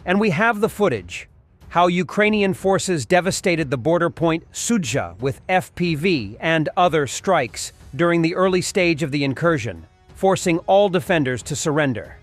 And we have the footage. How Ukrainian forces devastated the border point Sudzha with FPV and other strikes during the early stage of the incursion, forcing all defenders to surrender.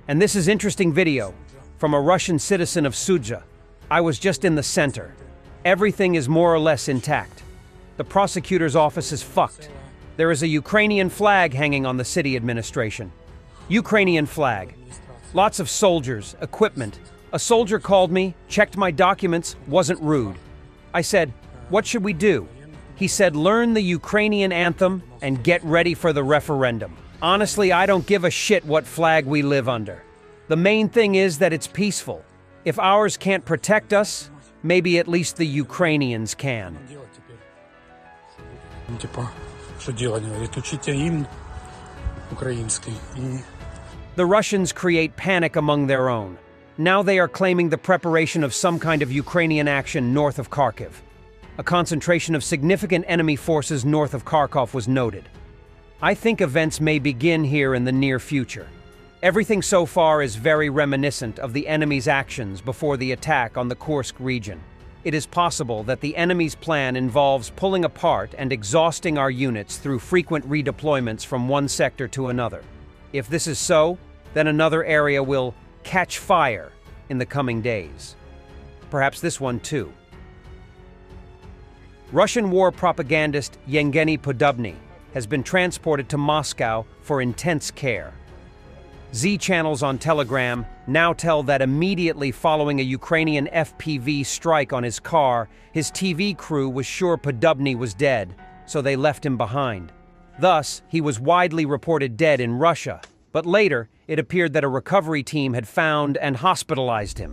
And this is interesting video from a Russian citizen of Sudzha. I was just in the center. Everything is more or less intact. The prosecutor's office is fucked. There is a Ukrainian flag hanging on the city administration. Ukrainian flag. Lots of soldiers, equipment. A soldier called me, checked my documents, wasn't rude. I said, "What should we do?" He said, "Learn the Ukrainian anthem and get ready for the referendum." Honestly, I don't give a shit what flag we live under. The main thing is that it's peaceful. If ours can't protect us, maybe at least the Ukrainians can. The Russians create panic among their own. Now they are claiming the preparation of some kind of Ukrainian action north of Kharkiv. A concentration of significant enemy forces north of Kharkov was noted. I think events may begin here in the near future. Everything so far is very reminiscent of the enemy's actions before the attack on the Kursk region. It is possible that the enemy's plan involves pulling apart and exhausting our units through frequent redeployments from one sector to another. If this is so, then another area will catch fire in the coming days. Perhaps this one too. Russian war propagandist Yevgeny Podobny has been transported to Moscow for intense care. Z channels on Telegram now tell that immediately following a Ukrainian FPV strike on his car, his TV crew was sure Podobny was dead, so they left him behind. Thus, he was widely reported dead in Russia, but later it appeared that a recovery team had found and hospitalized him.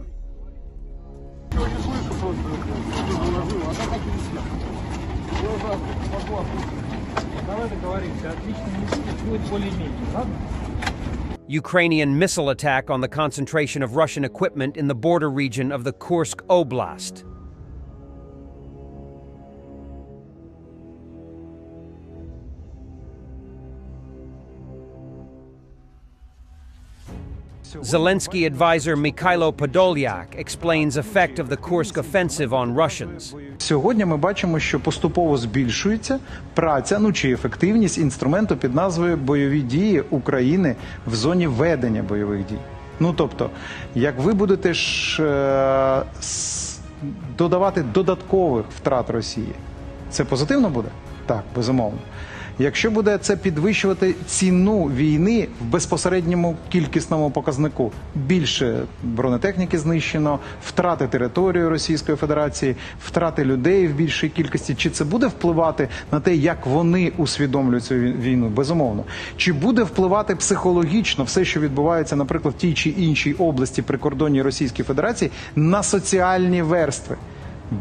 Ukrainian missile attack on the concentration of Russian equipment in the border region of the Kursk Oblast. Zelensky advisor Mikhailo Podolyak explains effect of the Kursk offensive on Russians. Сьогодні ми бачимо, що поступово збільшується праця, чи ефективність інструменту під назвою «Бойові дії України в зоні ведення бойових дій». Тобто, як ви будете додавати додаткових втрат Росії, це позитивно буде? Так, безумовно. Якщо буде це підвищувати ціну війни в безпосередньому кількісному показнику, більше бронетехніки знищено, втрати території Російської Федерації, втрати людей в більшій кількості, чи це буде впливати на те, як вони усвідомлюють цю війну? Безумовно. Чи буде впливати психологічно все, що відбувається, наприклад, в тій чи іншій області прикордонній Російської Федерації, на соціальні верстви?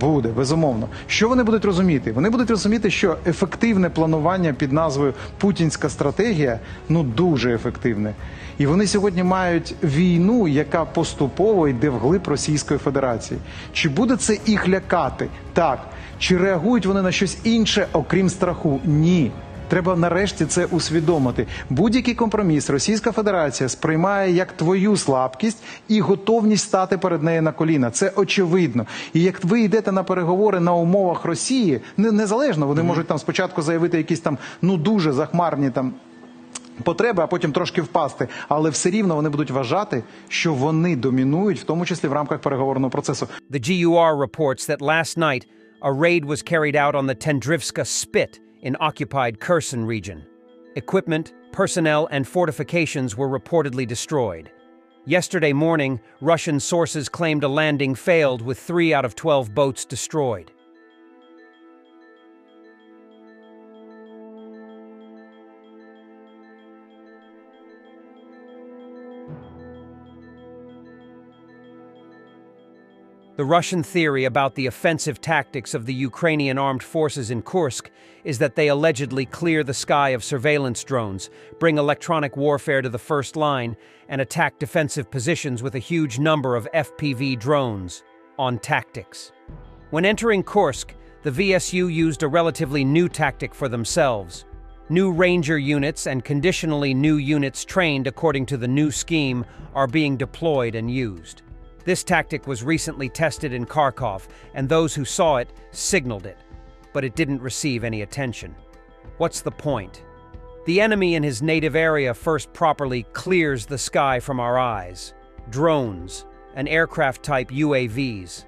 Буде, безумовно. Що вони будуть розуміти? Вони будуть розуміти, що ефективне планування під назвою «Путінська стратегія» дуже ефективне. І вони сьогодні мають війну, яка поступово йде вглиб Російської Федерації. Чи буде це їх лякати? Так. Чи реагують вони на щось інше, окрім страху? Ні. Треба нарешті це усвідомити. Будь-який компроміс Російська Федерація сприймає як твою слабкість і готовність стати перед нею на коліна. Це очевидно. І як ви йдете на переговори на умовах Росії, незалежно, вони можуть там спочатку заявити якісь там, дуже захмарні там потреби, а потім трошки впасти. Але все рівно вони будуть вважати, що вони домінують, в тому числі в рамках переговорного процесу. The GUR reports that last night a raid was carried out on the Tendrivska Spit in occupied Kherson region. Equipment, personnel, and fortifications were reportedly destroyed. Yesterday morning, Russian sources claimed a landing failed with 3 out of 12 boats destroyed. The Russian theory about the offensive tactics of the Ukrainian armed forces in Kursk is that they allegedly clear the sky of surveillance drones, bring electronic warfare to the first line, and attack defensive positions with a huge number of FPV drones on tactics. When entering Kursk, the VSU used a relatively new tactic for themselves. New Ranger units and conditionally new units trained according to the new scheme are being deployed and used. This tactic was recently tested in Kharkov, and those who saw it signaled it, but it didn't receive any attention. What's the point? The enemy in his native area first properly clears the sky from our eyes. Drones, and aircraft-type UAVs.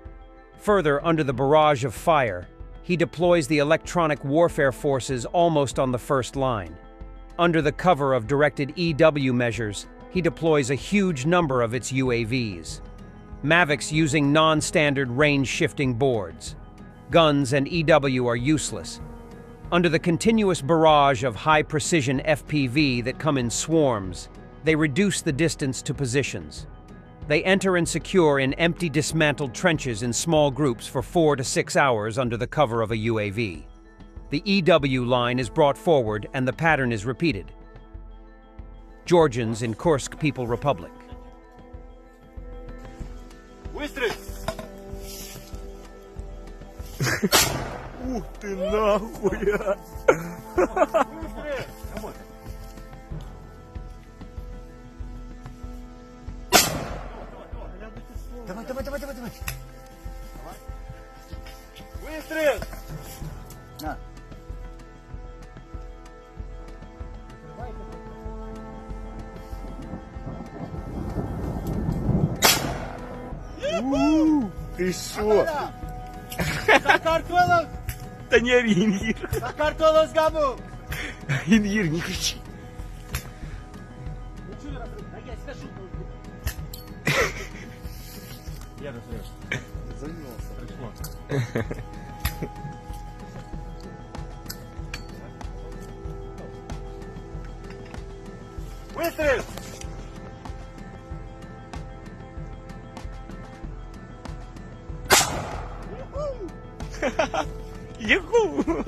Further, under the barrage of fire, he deploys the electronic warfare forces almost on the first line. Under the cover of directed EW measures, he deploys a huge number of its UAVs. Mavics using non-standard range-shifting boards. Guns and EW are useless. Under the continuous barrage of high-precision FPV that come in swarms, they reduce the distance to positions. They enter and secure in empty dismantled trenches in small groups for 4 to 6 hours under the cover of a UAV. The EW line is brought forward and the pattern is repeated. Georgians in Kursk People Republic. Выстрел! Ух ты нахуя! Давай, давай, давай, давай, давай! Выстрел! На! Ты шо? Да не ори, Ингир. Ингир, не кричи. Я занялся. Пришло. Выстрел! Юху!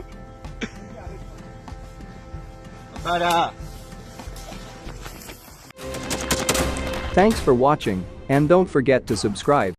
Thanks for watching, and don't forget to subscribe.